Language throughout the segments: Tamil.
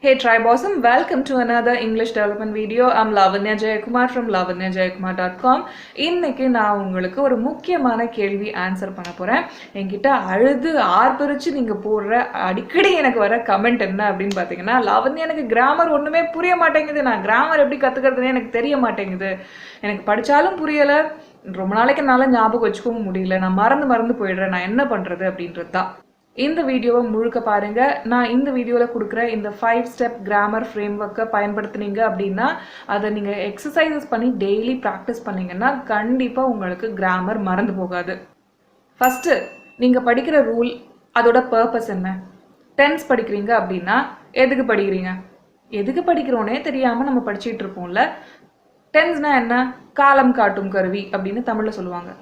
Hey Tribosum, welcome to another English development video. I'm Lavanya Jayakumar from lavanyajayakumar.com. இன்னைக்கு நான் உங்களுக்கு ஒரு முக்கியமான கேள்வி ஆன்சர் பண்ண போறேன். என்கிட்ட அழுது ஆர்ப்பரிச்சு நீங்க போடுற அடிக்கடி எனக்கு வர கமெண்ட் என்ன அப்படின்னு பாத்தீங்கன்னா, லாவண்யா எனக்கு கிராமர் ஒண்ணுமே புரிய மாட்டேங்குது, நான் கிராமர் எப்படி கத்துக்கிறதுனே எனக்கு தெரிய மாட்டேங்குது, எனக்கு படிச்சாலும் புரியல, ரொம்ப நாளைக்கு என்னால ஞாபகம் வச்சுக்கவும் முடியல, நான் மறந்து போயிடுறேன், நான் என்ன பண்றது அப்படின்றது தான். இந்த வீடியோவை முழுக்க பாருங்க. நான் இந்த வீடியோவில் கொடுக்குற இந்த 5 ஸ்டெப் கிராமர் ஃப்ரேம்வொர்க்கை பயன்படுத்தினீங்க அப்படின்னா, அதை நீங்கள் எக்ஸசைசஸ் பண்ணி டெய்லி ப்ராக்டிஸ் பண்ணீங்கன்னா கண்டிப்பாக உங்களுக்கு கிராமர் மறந்து போகாது. ஃபஸ்ட்டு நீங்கள் படிக்கிற ரூல், அதோட பர்பஸ் என்ன? டென்ஸ் படிக்கிறீங்க அப்படின்னா எதுக்கு படிக்கிறீங்க? எதுக்கு படிக்கிறோன்னே தெரியாமல் நம்ம படிச்சுட்டு இருப்போம்ல. டென்ஸ்னா என்ன? காலம் காட்டும் கருவி அப்படின்னு தமிழில் சொல்லுவாங்க.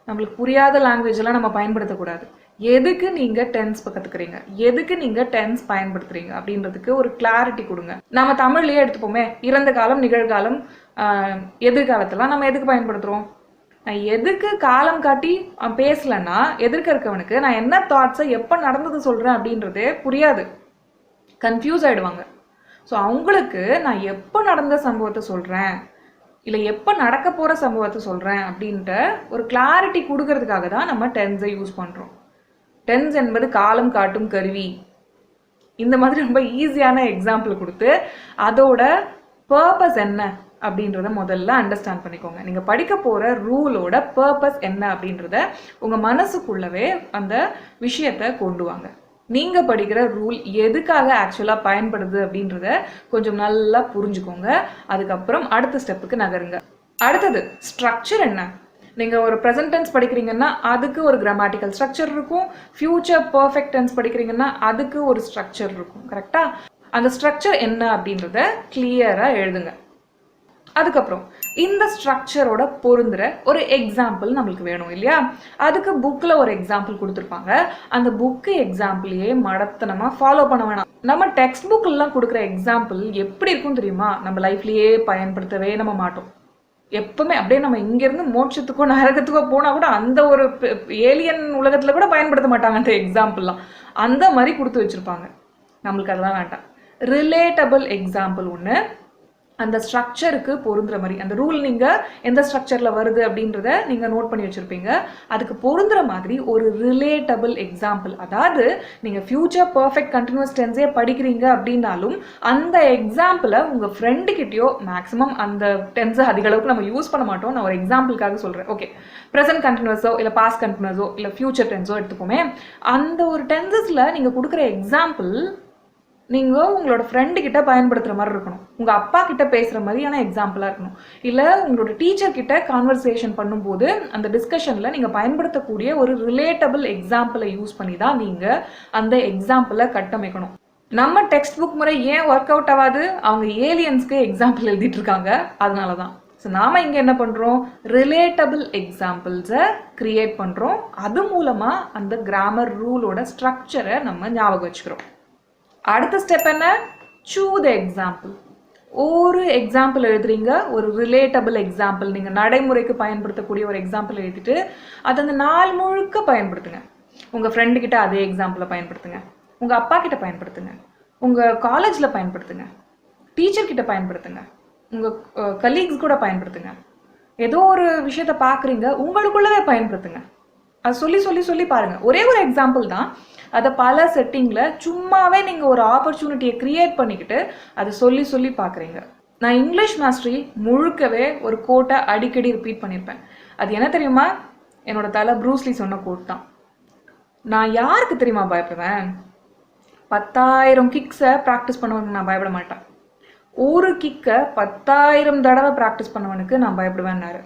நம்மளுக்கு புரியாத லாங்குவேஜெல்லாம் நம்ம பயன்படுத்தக்கூடாது. எதுக்கு நீங்கள் டென்ஸ் கற்றுக்குறீங்க, எதுக்கு நீங்கள் டென்ஸ் பயன்படுத்துறீங்க அப்படின்றதுக்கு ஒரு கிளாரிட்டி கொடுங்க. நம்ம தமிழ்லேயே எடுத்துப்போமே, இறந்த காலம், நிகழ்காலம், எதிர்காலத்தெல்லாம் நம்ம எதுக்கு பயன்படுத்துகிறோம்? நான் எதுக்கு காலம் காட்டி பேசலைன்னா எதிர்க்க இருக்கவனுக்கு நான் என்ன தாட்ஸை எப்போ நடந்தது சொல்கிறேன் அப்படின்றதே புரியாது, கன்ஃபியூஸ் ஆகிடுவாங்க. ஸோ அவங்களுக்கு நான் எப்போ நடந்த சம்பவத்தை சொல்கிறேன், இல்லை எப்போ நடக்க போகிற சம்பவத்தை சொல்கிறேன் அப்படின்ட்டு ஒரு கிளாரிட்டி கொடுக்கறதுக்காக தான் நம்ம டென்ஸை யூஸ் பண்ணுறோம். டென்ஸ் என்பது காலம் காட்டும் கருவி. இந்த மாதிரி ரொம்ப ஈஸியான எக்ஸாம்பிள் கொடுத்து அதோட பர்பஸ் என்ன அப்படின்றத முதல்ல அண்டர்ஸ்டாண்ட் பண்ணிக்கோங்க. நீங்கள் படிக்க போகிற ரூலோட பர்பஸ் என்ன அப்படின்றத உங்கள் மனசுக்குள்ளவே அந்த விஷயத்தை கொண்டு வாங்க. நீங்கள் படிக்கிற ரூல் எதுக்காக ஆக்சுவலாக பயன்படுது அப்படின்றத கொஞ்சம் நல்லா புரிஞ்சுக்கோங்க. அதுக்கப்புறம் அடுத்த ஸ்டெப்புக்கு நகருங்க. அடுத்தது ஸ்ட்ரக்சர் என்ன? நீங்கள் ஒரு ப்ரெசன்ட் டென்ஸ் படிக்கிறீங்கன்னா அதுக்கு ஒரு கிராமட்டிக்கல் ஸ்ட்ரக்சர் இருக்கும். ஃபியூச்சர் பர்ஃபெக்ட் டென்ஸ் படிக்கிறீங்கன்னா அதுக்கு ஒரு ஸ்ட்ரக்சர் இருக்கும். கரெக்டாக அந்த ஸ்ட்ரக்சர் என்ன அப்படின்றத கிளியராக எழுதுங்க. அதுக்கப்புறம் இந்த ஸ்ட்ரக்சரோட பொருந்துற ஒரு எக்ஸாம்பிள் நம்மளுக்கு வேணும் இல்லையா? அதுக்கு புக்கில் ஒரு எக்ஸாம்பிள் கொடுத்துருப்பாங்க. அந்த புக்கு எக்ஸாம்பிளையே மடத்தனமாக ஃபாலோ பண்ண வேணாம். நம்ம டெக்ஸ்ட் புக்கெல்லாம் கொடுக்குற எக்ஸாம்பிள் எப்படி இருக்கும் தெரியுமா? நம்ம லைஃப்லேயே பயன்படுத்தவே நம்ம மாட்டோம். எப்பவுமே அப்படியே நம்ம இங்கேருந்து மோட்சத்துக்கோ நரகத்துக்கோ போனால் கூட அந்த ஒரு ஏலியன் உலகத்தில் கூட பயன்படுத்த மாட்டாங்க அந்த எக்ஸாம்பிள்லாம். அந்த மாதிரி கொடுத்து வச்சுருப்பாங்க. நம்மளுக்கு அதெல்லாம் வேண்டாம். ரிலேட்டபிள் எக்ஸாம்பிள் ஒன்று, அந்த ஸ்ட்ரக்சருக்கு பொருந்துற மாதிரி, அந்த ரூல் நீங்கள் எந்த ஸ்ட்ரக்சரில் வருது அப்படின்றத நீங்கள் நோட் பண்ணி வச்சுருப்பீங்க. அதுக்கு பொருந்துற மாதிரி ஒரு ரிலேட்டபிள் எக்ஸாம்பிள், அதாவது நீங்கள் ஃபியூச்சர் பர்ஃபெக்ட் கண்டினியூஸ் டென்ஸே படிக்கிறீங்க அப்படின்னாலும் அந்த எக்ஸாம்பிளை உங்கள் ஃப்ரெண்டுக்கிட்டேயோ, மேக்ஸிமம் அந்த டென்ஸை அதிக அளவுக்கு நம்ம யூஸ் பண்ண மாட்டோம், நான் ஒரு எக்ஸாம்பிளுக்காக சொல்கிறேன். ஓகே, ப்ரெசன்ட் கண்டினியூஸோ இல்லை பாஸ்ட் கண்டினியூஸோ இல்லை ஃபியூச்சர் டென்ஸோ எடுத்துப்போமே, அந்த ஒரு டென்சஸில் நீங்கள் கொடுக்குற எக்ஸாம்பிள் நீங்கள் உங்களோட ஃப்ரெண்டுக்கிட்ட பயன்படுத்துகிற மாதிரி இருக்கணும். உங்கள் அப்பா கிட்ட பேசுகிற மாதிரியான எக்ஸாம்பிளாக இருக்கணும். இல்லை உங்களோட டீச்சர்கிட்ட கான்வர்சேஷன் பண்ணும்போது அந்த டிஸ்கஷனில் நீங்கள் பயன்படுத்தக்கூடிய ஒரு ரிலேட்டபிள் எக்ஸாம்பிளை யூஸ் பண்ணி தான் நீங்கள் அந்த எக்ஸாம்பிளை கட்டமைக்கணும். நம்ம டெக்ஸ்ட் புக் முறை ஏன் ஒர்க் அவுட் ஆகாது? அவங்க ஏலியன்ஸ்க்கு எக்ஸாம்பிள் எழுதிட்டு இருக்காங்க, அதனால தான். ஸோ நாம் இங்கே என்ன பண்ணுறோம்? ரிலேட்டபிள் எக்ஸாம்பிள்ஸை க்ரியேட் பண்ணுறோம். அது மூலமாக அந்த கிராமர் ரூலோட ஸ்ட்ரக்சரை நம்ம ஞாபகம் வச்சுக்கிறோம். அடுத்த ஸ்டெப் என்ன? Choose the example. ஒரு எக்ஸாம்பிள் எழுதுறீங்க, ஒரு ரிலேட்டபிள் எக்ஸாம்பிள், நீங்கள் நடைமுறைக்கு பயன்படுத்தக்கூடிய ஒரு எக்ஸாம்பிள் எழுதிட்டு அதை அந்த நாள் முழுக்க பயன்படுத்துங்க. உங்கள் ஃப்ரெண்டுக்கிட்ட அதே எக்ஸாம்பிளை பயன்படுத்துங்க, உங்கள் அப்பா கிட்ட பயன்படுத்துங்க, உங்கள் காலேஜில் பயன்படுத்துங்க, டீச்சர்கிட்ட பயன்படுத்துங்க, உங்கள் கலீக்ஸ் கூட பயன்படுத்துங்க. ஏதோ ஒரு விஷயத்தை பார்க்குறீங்க, உங்களுக்குள்ளவே பயன்படுத்துங்க. அது சொல்லி பாருங்கள். ஒரே ஒரு எக்ஸாம்பிள் தான், அதை பல செட்டிங்கில் சும்மாவே நீங்கள் ஒரு ஆப்பர்ச்சுனிட்டியை க்ரியேட் பண்ணிக்கிட்டு அதை சொல்லி பார்க்குறீங்க. நான் இங்கிலீஷ் மாஸ்டரி முழுக்கவே ஒரு கோட்டை அடிக்கடி ரிப்பீட் பண்ணியிருப்பேன். அது என்ன தெரியுமா? என்னோட தலை ப்ரூஸ்லி சொன்ன கோட் தான். நான் யாருக்கு தெரியுமா பயப்படுவேன்? 10,000 கிக்ஸை ப்ராக்டிஸ் பண்ணவனுக்கு நான் பயப்பட மாட்டேன். ஒரு கிக்கை 10,000 தடவை ப்ராக்டிஸ் பண்ணவனுக்கு நான் பயப்படுவேன்னாரு.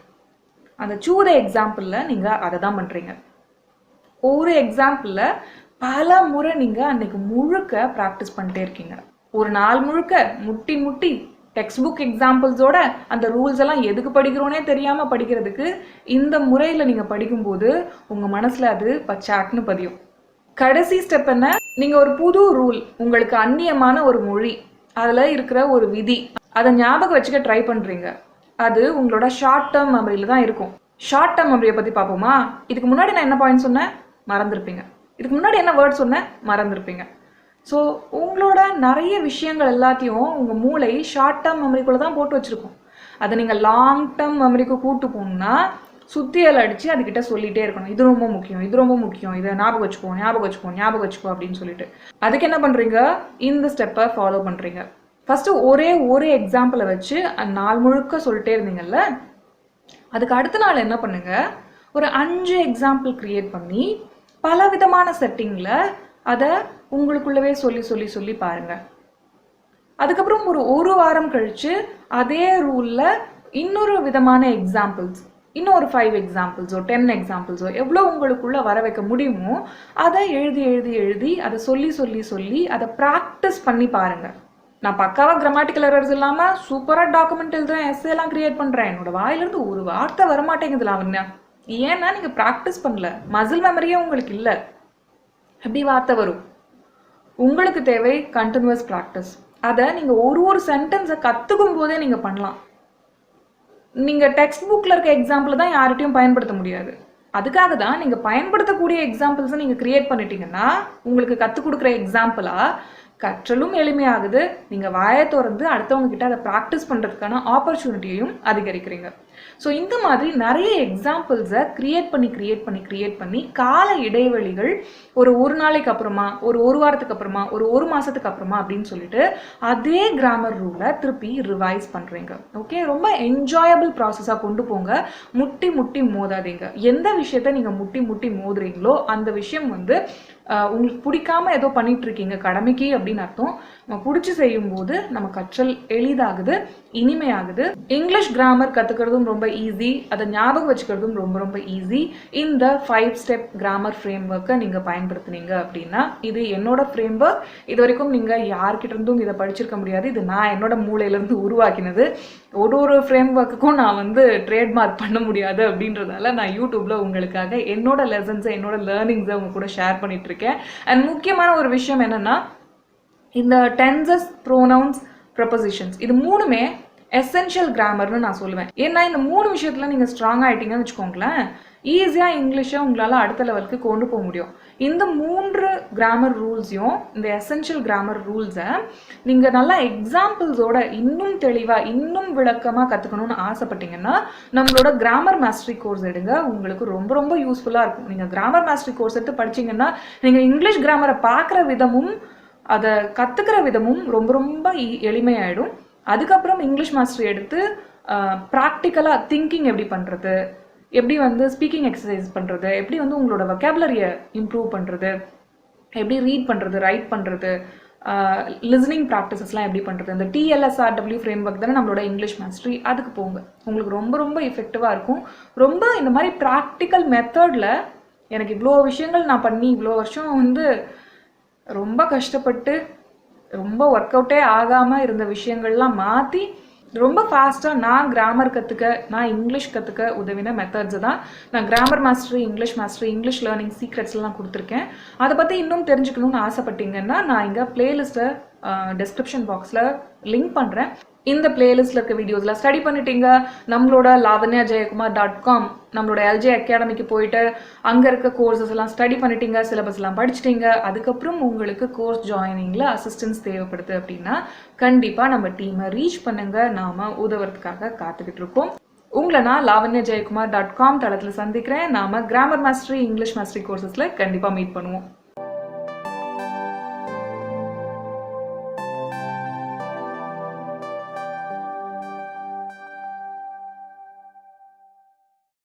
அந்த சூத எக்ஸாம்பிளில் நீங்கள் அதை தான் பண்ணுறீங்க. ஒரு எக்ஸாம்பிளில் பல முறை நீங்கள் அன்னைக்கு முழுக்க ப்ராக்டிஸ் பண்ணிட்டே இருக்கீங்க. ஒரு நாள் முழுக்க முட்டி டெக்ஸ்ட் புக் எக்ஸாம்பிள்ஸோட அந்த ரூல்ஸ் எல்லாம் எதுக்கு படிக்கிறோன்னே தெரியாமல் படிக்கிறதுக்கு இந்த முறையில் நீங்கள் படிக்கும்போது உங்கள் மனசில் அது பச்சாக்குன்னு பதியும். கடைசி ஸ்டெப் என்ன? நீங்கள் ஒரு புது ரூல், உங்களுக்கு அந்நியமான ஒரு மொழி, அதில் இருக்கிற ஒரு விதி, அதை ஞாபகம் வச்சுக்க ட்ரை பண்ணுறீங்க. அது உங்களோட ஷார்ட் டேர்ம் மெமரியில் தான் இருக்கும். ஷார்ட் டேர்ம் மெமரியை பற்றி பார்ப்போமா? இதுக்கு முன்னாடி நான் என்ன பாயிண்ட் சொன்னேன்? மறந்துருப்பீங்க. இதுக்கு முன்னாடி என்ன வேர்ட் சொன்னேன்? மறந்துருப்பீங்க. ஸோ உங்களோட நிறைய விஷயங்கள் எல்லாத்தையும் உங்கள் மூளை ஷார்ட் டேர்ம் மெமரிக்குள்ளே தான் போட்டு வச்சுருக்கோம். அதை நீங்கள் லாங் டேர்ம் மெமரிக்கு கூட்டு போகணுன்னா சுத்தியல் அடித்து அதுக்கிட்ட சொல்லிகிட்டே இருக்கணும், இது ரொம்ப முக்கியம், இது ரொம்ப முக்கியம், இதை ஞாபகம் வச்சுக்கோ, ஞாபகம் வச்சுக்கோ, ஞாபகம் வச்சுக்கோ அப்படின்னு சொல்லிட்டு. அதுக்கு என்ன பண்ணுறீங்க, இந்த ஸ்டெப்பை ஃபாலோ பண்ணுறீங்க. ஃபஸ்ட்டு ஒரு எக்ஸாம்பிளை வச்சு அந்த நாள் முழுக்க சொல்லிட்டே இருந்தீங்கல்ல, அதுக்கு அடுத்த நாள் என்ன பண்ணுங்க, ஒரு 5 எக்ஸாம்பிள் க்ரியேட் பண்ணி பல விதமான செட்டிங்கில் அதை உங்களுக்குள்ளவே சொல்லி சொல்லி சொல்லி பாருங்கள். அதுக்கப்புறம் ஒரு வாரம் கழித்து அதே ரூலில் இன்னொரு விதமான எக்ஸாம்பிள்ஸ், இன்னும் ஒரு 5 எக்ஸாம்பிள்ஸோ 10 எக்ஸாம்பிள்ஸோ எவ்வளோ உங்களுக்குள்ளே வர வைக்க முடியுமோ அதை எழுதி எழுதி எழுதி அதை சொல்லி சொல்லி சொல்லி அதை ப்ராக்டிஸ் பண்ணி பாருங்கள். நான் பக்காவாக கிராமட்டிக்கல் எரர்ஸ் இல்லாமல் சூப்பராக டாக்குமெண்ட் எழுதுறேன், எஸ்ஸேலாம் க்ரியேட் பண்ணுறேன், என்னோட வாயிலிருந்து ஒரு வார்த்தை வரமாட்டேங்குது லாவண்யா. ஏன்னா நீங்கள் ப்ராக்டிஸ் பண்ணல, மசில் மெமரியே உங்களுக்கு இல்லை. எப்படி வார்த்தை வரும்? உங்களுக்கு தேவை கண்டினியூஸ் ப்ராக்டிஸ். அதை நீங்கள் ஒரு சென்டென்ஸை கற்றுக்கும் போதே நீங்கள் பண்ணலாம். நீங்கள் டெக்ஸ்ட் புக்கில் இருக்க எக்ஸாம்பிளை தான் யார்கிட்டையும் பயன்படுத்த முடியாது. அதுக்காக தான் நீங்கள் பயன்படுத்தக்கூடிய எக்ஸாம்பிள்ஸை நீங்கள் க்ரியேட் பண்ணிட்டீங்கன்னா உங்களுக்கு கற்றுக் கொடுக்குற எக்ஸாம்பிளாக கற்றலும் எளிமையாகுது. நீங்கள் வாயை திறந்து அடுத்தவங்க கிட்ட அதை ப்ராக்டிஸ் பண்ணுறதுக்கான ஆப்பர்ச்சுனிட்டியையும் அதிகரிக்கிறீங்க. ஸோ இந்த மாதிரி நிறைய எக்ஸாம்பிள்ஸை க்ரியேட் பண்ணி கால இடைவெளிகள் ஒரு நாளைக்கு அப்புறமா, ஒரு வாரத்துக்கு அப்புறமா, ஒரு மாதத்துக்கு அப்புறமா அப்படின்னு சொல்லிட்டு அதே கிராமர் ரூலை திருப்பி ரிவைஸ் பண்ணுறீங்க. ஓகே, ரொம்ப என்ஜாயபிள் ப்ராசஸாக கொண்டு போங்க. முட்டி முட்டி மோதாதீங்க. எந்த விஷயத்த நீங்கள் முட்டி முட்டி மோதுறீங்களோ அந்த விஷயம் உங்களுக்கு பிடிக்காம ஏதோ பண்ணிட்டு இருக்கீங்க கடமைக்கு அப்படின்னு அர்த்தம். நம்ம பிடிச்சி செய்யும்போது நம்ம கற்றல் எளிதாகுது, இனிமையாகுது. இங்கிலீஷ் கிராமர் கற்றுக்கிறதும் ரொம்ப ஈஸி, அதை ஞாபகம் வச்சுக்கிறதும் ரொம்ப ரொம்ப ஈஸி. இந்த 5 ஸ்டெப் கிராமர் ஃப்ரேம் ஒர்க்கை நீங்கள் பயன்படுத்துனீங்க அப்படின்னா, இது என்னோட ஃப்ரேம் ஒர்க். இது வரைக்கும் நீங்கள் யார்கிட்ட இருந்தும் இதை படிச்சிருக்க முடியாது. இது நான் என்னோட மூளையிலேருந்து உருவாக்கினது. ஒரு ஃப்ரேம் ஒர்க்குக்கும் நான் ட்ரேட்மார்க் பண்ண முடியாது அப்படின்றதால நான் யூடியூப்பில் உங்களுக்காக என்னோட லெசன்ஸை, என்னோட லேர்னிங்ஸை உங்க கூட ஷேர் பண்ணிட்டு இருக்கேன். அண்ட் முக்கியமான ஒரு விஷயம் என்னன்னா, இந்த டென்சஸ், ப்ரோனவுன்ஸ், ப்ரொபோசிஷன்ஸ் இது மூணுமே எசென்ஷியல் கிராமர்னு நான் சொல்லுவேன். ஏன்னா இந்த 3 விஷயத்தில் நீங்கள் ஸ்ட்ராங் ஆகிட்டீங்கன்னு வச்சுக்கோங்களேன், ஈஸியாக இங்கிலீஷை உங்களால் அடுத்த லெவலுக்கு கொண்டு போக முடியும். இந்த 3 கிராமர் ரூல்ஸையும், இந்த எசென்ஷியல் கிராமர் ரூல்ஸை நீங்கள் நல்லா எக்ஸாம்பிள்ஸோட இன்னும் தெளிவாக, இன்னும் விளக்கமாக கற்றுக்கணும்னு ஆசைப்பட்டீங்கன்னா நம்மளோட கிராமர் மாஸ்டரி கோர்ஸ் எடுங்க. உங்களுக்கு ரொம்ப ரொம்ப யூஸ்ஃபுல்லாக இருக்கும். நீங்கள் கிராமர் மாஸ்டரி கோர்ஸ் எடுத்து படிச்சிங்கன்னா நீங்கள் இங்கிலீஷ் கிராமரை பார்க்குற விதமும் அதை கற்றுக்கிற விதமும் ரொம்ப ரொம்ப எளிமையாயிடும். அதுக்கப்புறம் இங்கிலீஷ் மாஸ்டரி எடுத்து ப்ராக்டிக்கலாக திங்கிங் எப்படி பண்ணுறது, எப்படி ஸ்பீக்கிங் எக்ஸசைஸ் பண்ணுறது, எப்படி உங்களோட வொக்காபுலரியை இம்ப்ரூவ் பண்ணுறது, எப்படி ரீட் பண்ணுறது, ரைட் பண்ணுறது, லிசனிங் ப்ராக்டிசஸ்லாம் எப்படி பண்ணுறது, இந்த TLSRW ஃப்ரேம் ஒர்க் தானே நம்மளோட இங்கிலீஷ் மாஸ்டரி. அதுக்கு போங்க, உங்களுக்கு ரொம்ப ரொம்ப எஃபெக்டிவாக இருக்கும். ரொம்ப இந்த மாதிரி ப்ராக்டிக்கல் மெத்தடில் எனக்கு இவ்வளோ விஷயங்கள் நான் பண்ணி இவ்வளோ வருஷம் ரொம்ப கஷ்டப்பட்டு ரொம்ப ஒர்க் அவுட்டே ஆகாமல் இருந்த விஷயங்கள்லாம் மாற்றி ரொம்ப ஃபாஸ்ட்டாக நான் கிராமர் கற்றுக்க, நான் இங்கிலீஷ் கற்றுக்க உதவின மெத்தட்ஸை தான் நான் grammar mastery, English mastery, English learning சீக்ரெட்ஸ்லாம் கொடுத்துருக்கேன். அதை பற்றி இன்னும் தெரிஞ்சுக்கணும்னு ஆசைப்பட்டீங்கன்னா நான் இங்கே பிளேலிஸ்ட்டை டிஸ்கிரிப்ஷன் பாக்ஸில் லிங்க் பண்ணுறேன். இந்த பிளேலிஸ்ட்டில் இருக்க வீடியோஸில் ஸ்டடி பண்ணிட்டீங்க, நம்மளோட lavanyajaykumar.com நம்மளோட LJ அகாடமிக்கு போயிட்டு அங்கே இருக்க கோர்சஸ் எல்லாம் ஸ்டடி பண்ணிட்டீங்க, சிலபஸ் எல்லாம் படிச்சிட்டீங்க. அதுக்கப்புறம் உங்களுக்கு கோர்ஸ் ஜாயினிங்கில் அசிஸ்டன்ஸ் தேவைப்படுது அப்படின்னா கண்டிப்பாக நம்ம டீமை ரீச் பண்ணுங்க. நாம் உதவுறதுக்காக காத்துக்கிட்டு இருக்கோம். உங்களை நான் lavanyajaykumar.com தளத்தில் சந்திக்கிறேன். நாம் கிராமர் மாஸ்டரி, இங்கிலீஷ் மாஸ்டரி கோர்சஸில் கண்டிப்பாக மீட் பண்ணுவோம்.